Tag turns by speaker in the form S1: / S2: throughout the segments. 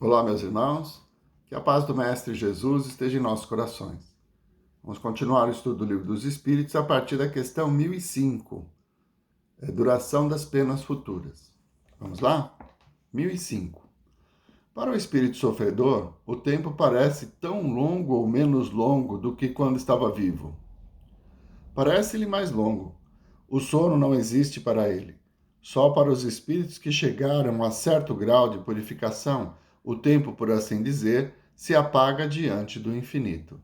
S1: Olá, meus irmãos, que a paz do Mestre Jesus esteja em nossos corações. Vamos continuar o estudo do Livro dos Espíritos a partir da questão 1005, duração das penas futuras. Vamos lá? 1005. Para o espírito sofredor, o tempo parece tão longo ou menos longo do que quando estava vivo. Parece-lhe mais longo. O sono não existe para ele. Só para os espíritos que chegaram a certo grau de purificação, o tempo, por assim dizer, se apaga diante do infinito.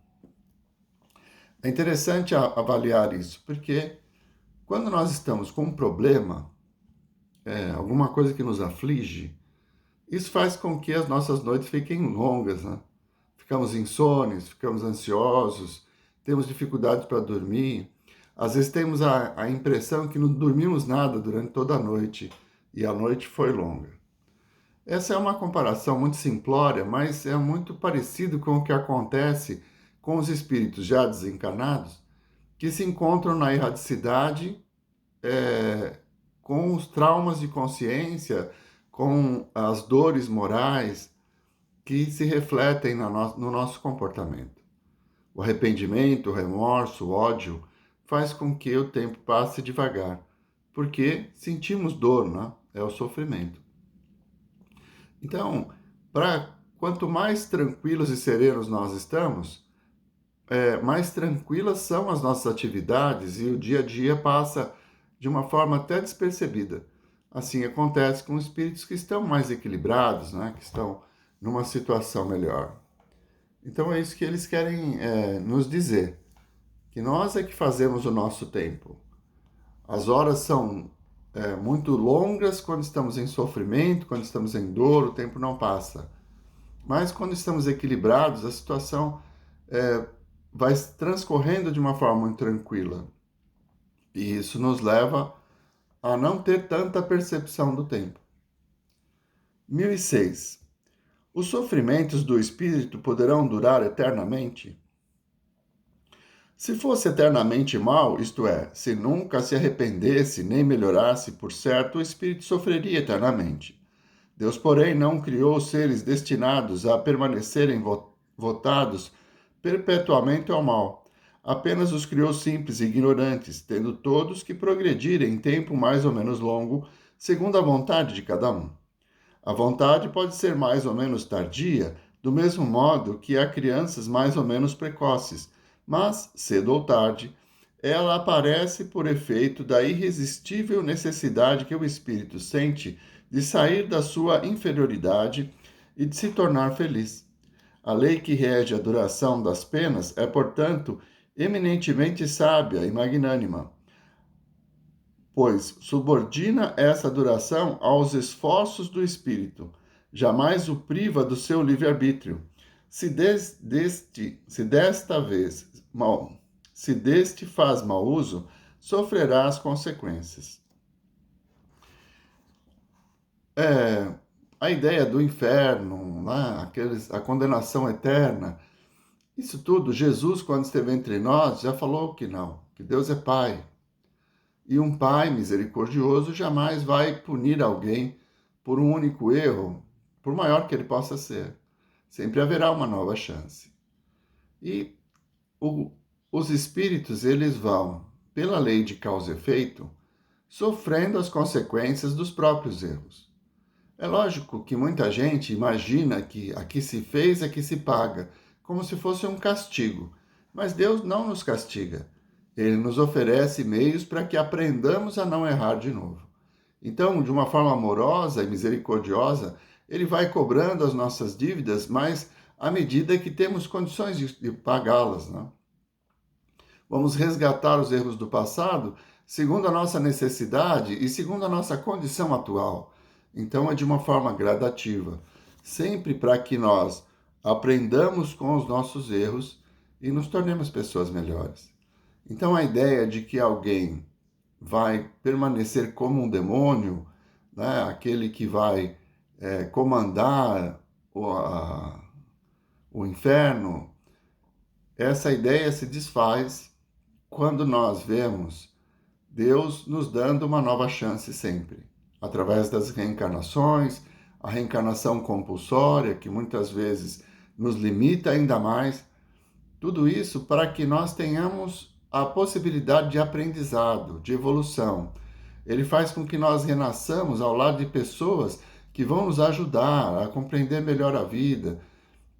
S1: É interessante avaliar isso, porque quando nós estamos com um problema, alguma coisa que nos aflige, isso faz com que as nossas noites fiquem longas, né? Ficamos insones, ficamos ansiosos, temos dificuldades para dormir. Às vezes temos a impressão que não dormimos nada durante toda a noite e a noite foi longa. Essa é uma comparação muito simplória, mas é muito parecido com o que acontece com os espíritos já desencarnados, que se encontram na erradicidade, é, com os traumas de consciência, com as dores morais que se refletem no nosso comportamento. O arrependimento, o remorso, o ódio faz com que o tempo passe devagar, porque sentimos dor, né? É o sofrimento. Então, quanto mais tranquilos e serenos nós estamos, mais tranquilas são as nossas atividades e o dia a dia passa de uma forma até despercebida. Assim acontece com espíritos que estão mais equilibrados, né? Que estão numa situação melhor. Então é isso que eles querem nos dizer, que nós é que fazemos o nosso tempo. As horas são muito longas quando estamos em sofrimento, quando estamos em dor, o tempo não passa. Mas quando estamos equilibrados, a situação vai transcorrendo de uma forma muito tranquila. E isso nos leva a não ter tanta percepção do tempo. 1006. Os sofrimentos do espírito poderão durar eternamente? Se fosse eternamente mal, isto é, se nunca se arrependesse nem melhorasse, por certo, o espírito sofreria eternamente. Deus, porém, não criou seres destinados a permanecerem votados perpetuamente ao mal. Apenas os criou simples e ignorantes, tendo todos que progredir em tempo mais ou menos longo, segundo a vontade de cada um. A vontade pode ser mais ou menos tardia, do mesmo modo que há crianças mais ou menos precoces, mas, cedo ou tarde, ela aparece por efeito da irresistível necessidade que o espírito sente de sair da sua inferioridade e de se tornar feliz. A lei que rege a duração das penas é, portanto, eminentemente sábia e magnânima, pois subordina essa duração aos esforços do espírito, jamais o priva do seu livre-arbítrio. Se deste faz mau uso, sofrerá as consequências. A ideia do inferno, né, a condenação eterna, isso tudo, Jesus, quando esteve entre nós, já falou que não, que Deus é Pai. E um pai misericordioso jamais vai punir alguém por um único erro, por maior que ele possa ser. Sempre haverá uma nova chance. E o, os espíritos, eles vão, pela lei de causa e efeito, sofrendo as consequências dos próprios erros. É lógico que muita gente imagina que aqui se fez, aqui se paga, como se fosse um castigo. Mas Deus não nos castiga. Ele nos oferece meios para que aprendamos a não errar de novo. Então, de uma forma amorosa e misericordiosa, ele vai cobrando as nossas dívidas, mas à medida que temos condições de pagá-las, né? Vamos resgatar os erros do passado segundo a nossa necessidade e segundo a nossa condição atual. Então, é de uma forma gradativa, sempre para que nós aprendamos com os nossos erros e nos tornemos pessoas melhores. Então, a ideia de que alguém vai permanecer como um demônio, né, aquele que vai comandar o inferno, essa ideia se desfaz quando nós vemos Deus nos dando uma nova chance sempre, através das reencarnações, a reencarnação compulsória, que muitas vezes nos limita ainda mais. Tudo isso para que nós tenhamos a possibilidade de aprendizado, de evolução. Ele faz com que nós renasçamos ao lado de pessoas que vão nos ajudar a compreender melhor a vida.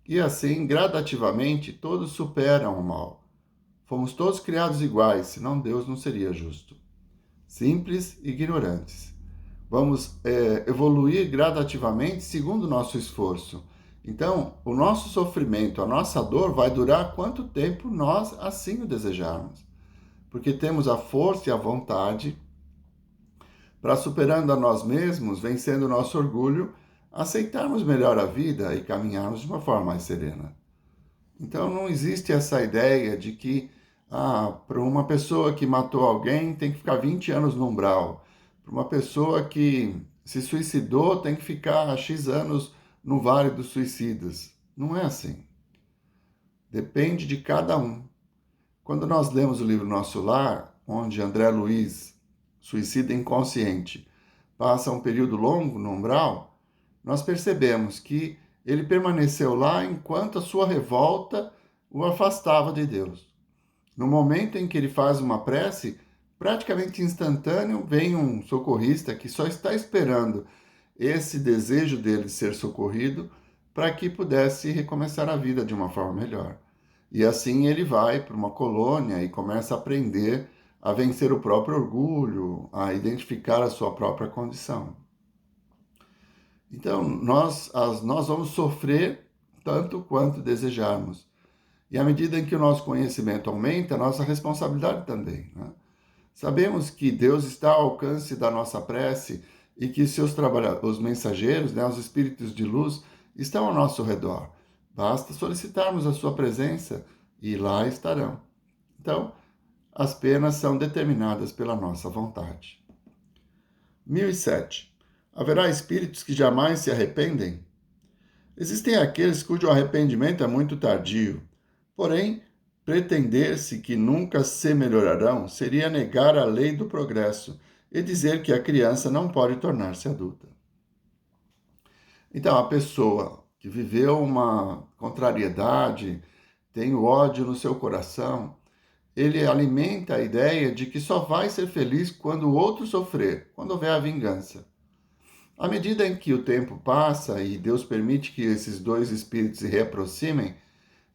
S1: E assim, gradativamente, todos superam o mal. Fomos todos criados iguais, senão Deus não seria justo. Simples e ignorantes. Vamos evoluir gradativamente segundo o nosso esforço. Então, o nosso sofrimento, a nossa dor vai durar quanto tempo nós assim o desejarmos. Porque temos a força e a vontade para, superando a nós mesmos, vencendo o nosso orgulho, aceitarmos melhor a vida e caminharmos de uma forma mais serena. Então, não existe essa ideia de que para uma pessoa que matou alguém tem que ficar 20 anos no umbral. Para uma pessoa que se suicidou tem que ficar X anos no Vale dos Suicidas. Não é assim. Depende de cada um. Quando nós lemos o livro Nosso Lar, onde André Luiz, suicida inconsciente, passa um período longo no umbral, nós percebemos que ele permaneceu lá enquanto a sua revolta o afastava de Deus. No momento em que ele faz uma prece, praticamente instantâneo, vem um socorrista que só está esperando esse desejo dele ser socorrido para que pudesse recomeçar a vida de uma forma melhor. E assim ele vai para uma colônia e começa a aprender a vencer o próprio orgulho, a identificar a sua própria condição. Então, nós vamos sofrer tanto quanto desejarmos. E à medida em que o nosso conhecimento aumenta, a nossa responsabilidade também, né? Sabemos que Deus está ao alcance da nossa prece e que os mensageiros, né, os espíritos de luz, estão ao nosso redor. Basta solicitarmos a sua presença e lá estarão. Então, as penas são determinadas pela nossa vontade. 1007. Haverá espíritos que jamais se arrependem? Existem aqueles cujo arrependimento é muito tardio. Porém, pretender-se que nunca se melhorarão seria negar a lei do progresso e dizer que a criança não pode tornar-se adulta. Então, a pessoa que viveu uma contrariedade, tem o ódio no seu coração, ele alimenta a ideia de que só vai ser feliz quando o outro sofrer, quando houver a vingança. À medida em que o tempo passa e Deus permite que esses dois espíritos se reaproximem,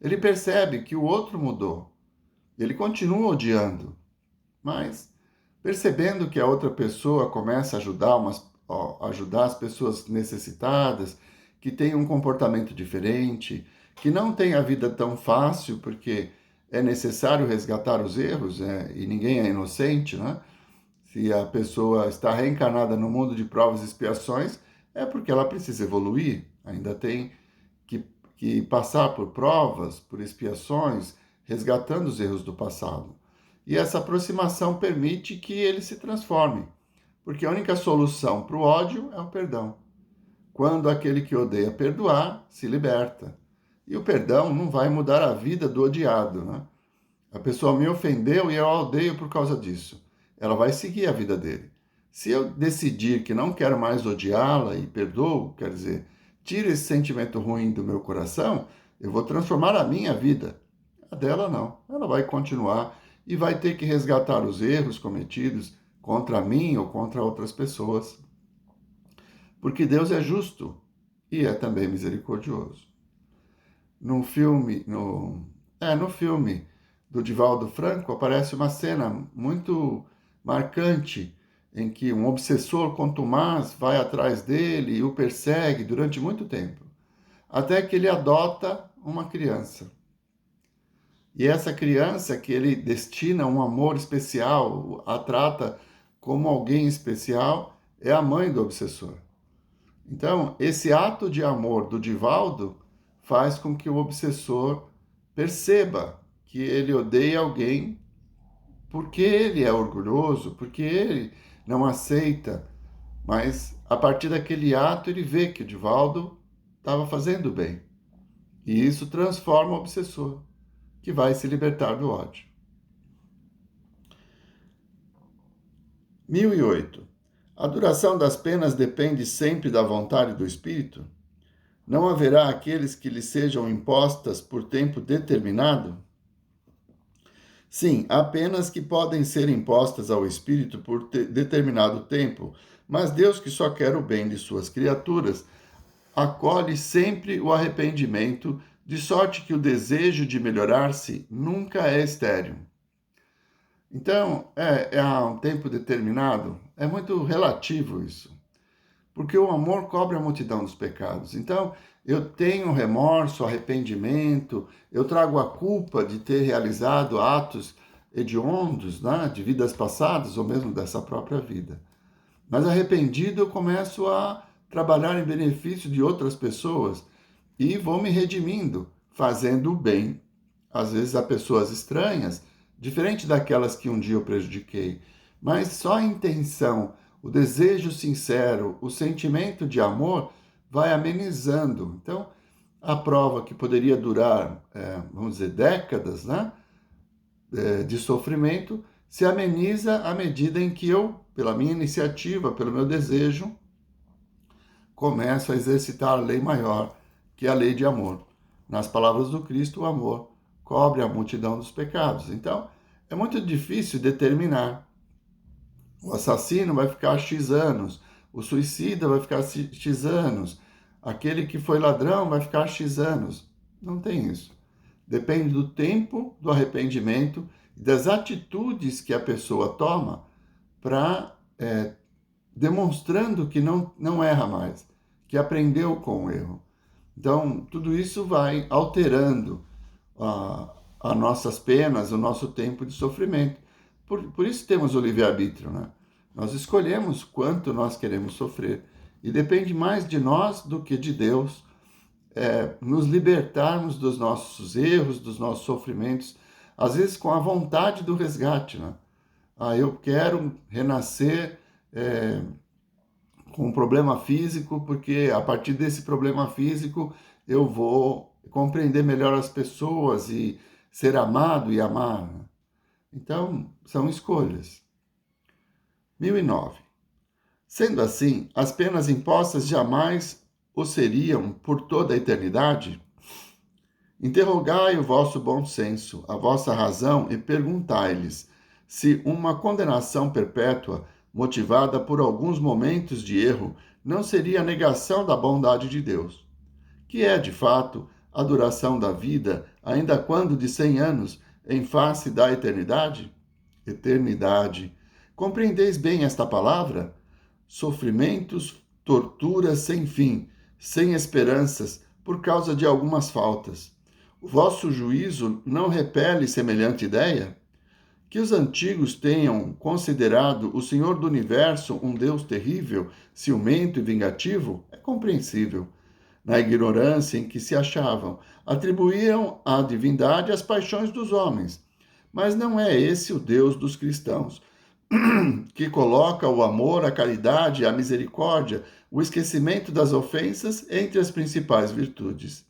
S1: ele percebe que o outro mudou. Ele continua odiando, mas percebendo que a outra pessoa começa a ajudar as pessoas necessitadas, que tem um comportamento diferente, que não tem a vida tão fácil, porque é necessário resgatar os erros, e ninguém é inocente, né? Se a pessoa está reencarnada no mundo de provas e expiações, é porque ela precisa evoluir, ainda tem que passar por provas, por expiações, resgatando os erros do passado. E essa aproximação permite que ele se transforme, porque a única solução para o ódio é o perdão. Quando aquele que odeia perdoar, se liberta. E o perdão não vai mudar a vida do odiado, né? A pessoa me ofendeu e eu a odeio por causa disso. Ela vai seguir a vida dele. Se eu decidir que não quero mais odiá-la e perdoo, quer dizer, tira esse sentimento ruim do meu coração, eu vou transformar a minha vida. A dela não. Ela vai continuar e vai ter que resgatar os erros cometidos contra mim ou contra outras pessoas. Porque Deus é justo e é também misericordioso. No filme do Divaldo Franco aparece uma cena muito marcante em que um obsessor contumaz vai atrás dele e o persegue durante muito tempo, até que ele adota uma criança. E essa criança que ele destina um amor especial, a trata como alguém especial, é a mãe do obsessor. Então, esse ato de amor do Divaldo faz com que o obsessor perceba que ele odeia alguém porque ele é orgulhoso, porque ele não aceita. Mas, a partir daquele ato, ele vê que o Divaldo estava fazendo bem. E isso transforma o obsessor, que vai se libertar do ódio. 1008. A duração das penas depende sempre da vontade do Espírito? Não haverá aqueles que lhe sejam impostas por tempo determinado? Sim, há penas que podem ser impostas ao Espírito por determinado tempo, mas Deus, que só quer o bem de suas criaturas, acolhe sempre o arrependimento, de sorte que o desejo de melhorar-se nunca é estéril. Então, há um tempo determinado, é muito relativo isso, porque o amor cobre a multidão dos pecados. Então, eu tenho remorso, arrependimento, eu trago a culpa de ter realizado atos hediondos, né, de vidas passadas ou mesmo dessa própria vida. Mas arrependido, eu começo a trabalhar em benefício de outras pessoas e vou me redimindo, fazendo o bem, às vezes a pessoas estranhas, diferente daquelas que um dia eu prejudiquei. Mas só a intenção, o desejo sincero, o sentimento de amor vai amenizando. Então, a prova que poderia durar, vamos dizer, décadas, né, de sofrimento, se ameniza à medida em que eu, pela minha iniciativa, pelo meu desejo, começo a exercitar a lei maior, que é a lei de amor. Nas palavras do Cristo, o amor cobre a multidão dos pecados. Então, é muito difícil determinar. O assassino vai ficar X anos, o suicida vai ficar X anos, aquele que foi ladrão vai ficar X anos. Não tem isso. Depende do tempo do arrependimento e das atitudes que a pessoa toma para demonstrando que não erra mais, que aprendeu com o erro. Então, tudo isso vai alterando as nossas penas, o nosso tempo de sofrimento. Por isso temos o livre-arbítrio, né? Nós escolhemos quanto nós queremos sofrer. E depende mais de nós do que de Deus nos libertarmos dos nossos erros, dos nossos sofrimentos, às vezes com a vontade do resgate, né? Eu quero renascer com um problema físico, porque a partir desse problema físico eu vou compreender melhor as pessoas e ser amado e amar. Então, são escolhas. 1009. Sendo assim, as penas impostas jamais o seriam por toda a eternidade? Interrogai o vosso bom senso, a vossa razão, e perguntai-lhes se uma condenação perpétua, motivada por alguns momentos de erro, não seria a negação da bondade de Deus, que é, de fato, a duração da vida, ainda quando de 100 anos, em face da eternidade? Eternidade. Compreendeis bem esta palavra? Sofrimentos, torturas sem fim, sem esperanças, por causa de algumas faltas. O vosso juízo não repele semelhante ideia? Que os antigos tenham considerado o Senhor do Universo um Deus terrível, ciumento e vingativo é compreensível. Na ignorância em que se achavam, atribuíram à divindade as paixões dos homens. Mas não é esse o Deus dos cristãos, que coloca o amor, a caridade, a misericórdia, o esquecimento das ofensas entre as principais virtudes.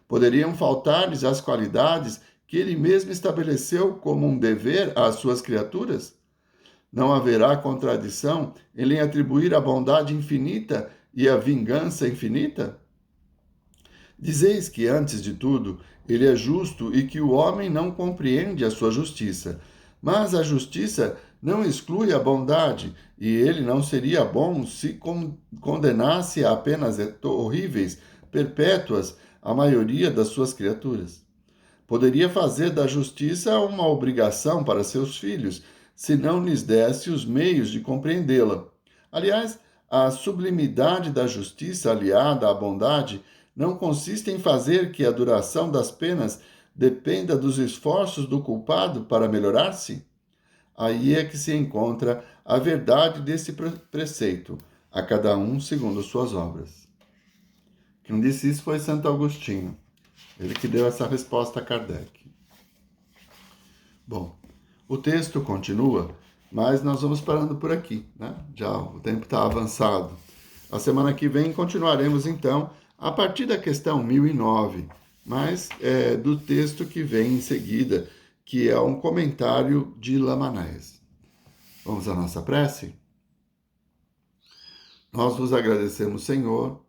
S1: Poderiam faltar-lhes as qualidades que ele mesmo estabeleceu como um dever às suas criaturas? Não haverá contradição em lhe atribuir a bondade infinita e a vingança infinita? Dizeis que, antes de tudo, ele é justo e que o homem não compreende a sua justiça. Mas a justiça não exclui a bondade, e ele não seria bom se condenasse a penas horríveis, perpétuas, a maioria das suas criaturas. Poderia fazer da justiça uma obrigação para seus filhos, se não lhes desse os meios de compreendê-la. Aliás, a sublimidade da justiça aliada à bondade não consiste em fazer que a duração das penas dependa dos esforços do culpado para melhorar-se? Aí é que se encontra a verdade desse preceito, a cada um segundo suas obras. Quem disse isso foi Santo Agostinho. Ele que deu essa resposta a Kardec. Bom, o texto continua, mas nós vamos parando por aqui, né? Já o tempo está avançado. A semana que vem continuaremos, então, a partir da questão 1009, mas do texto que vem em seguida, que é um comentário de Lamennais. Vamos à nossa prece? Nós vos agradecemos, Senhor,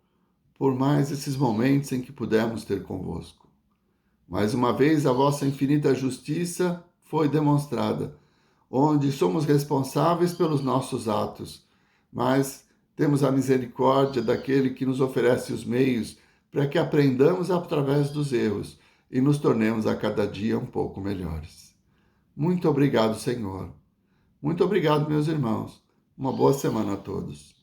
S1: por mais esses momentos em que pudemos ter convosco. Mais uma vez, a vossa infinita justiça foi demonstrada, onde somos responsáveis pelos nossos atos, mas temos a misericórdia daquele que nos oferece os meios para que aprendamos através dos erros e nos tornemos a cada dia um pouco melhores. Muito obrigado, Senhor. Muito obrigado, meus irmãos. Uma boa semana a todos.